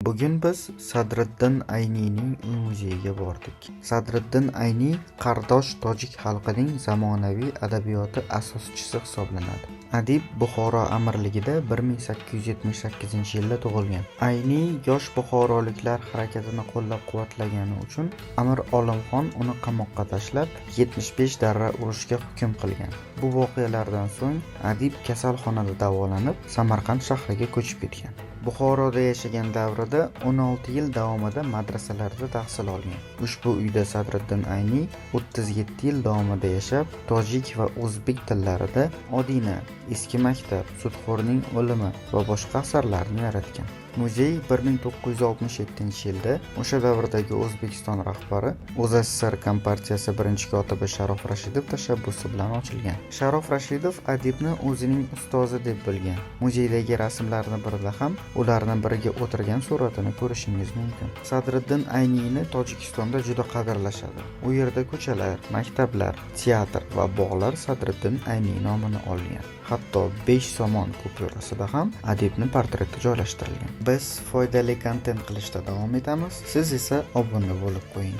Bugun biz Sadriddin Ayniyning uy-muzeyiga bordik. Sadriddin Ayniy qardosh tojik xalqining zamonaviy adabiyoti asoschisi hisoblanadi. Adib Buxoro amirligida 1878-yilda tug'ilgan. Ayniy yosh buxoroliklar harakatini qo'llab-quvvatlagani uchun Amir Olimxon uni qamoqqa tashlab 75 darra urushga hukm qilgan. Bu voqealardan so'ng adib kasalxonada davolanib, Samarqand shahriga ko'chib ketgan. Buxoroda yashagan davrida 16 yil davomida madrasalarda tahsil olgan. Ushbu uyda Sadriddin Ayniy 37 yil davomida yashab, tojik va o'zbek tillarida Odina, Eski maktab, Sudxo'rning o'limi va boshqa asarlarni yaratgan. Muzey 1967-yilda o'sha davrdagi O'zbekiston rahbari O'zSSR Kompartiyasi birinchi kotibi Sharof Rashidov tashabbusi bilan ochilgan. Sharof Rashidov adibni o'zining ustozi deb bilgan. Muzeydagi rasmlarning birida ham ularning biriga o'tirgan suratini ko'rishingiz mumkin. Sadriddin Ayniyni Tojikistonda juda qadrlashadi. U yerda ko'chalar, maktablar, teatr va bog'lar Sadriddin Ayniy nomiga olgan. Hatto 5 somon kupyurasida ham adibning portreti joylashtirilgan. Biz foydali kontent qilishda davom etamiz. Siz esa obuna bo'lib qo'ying.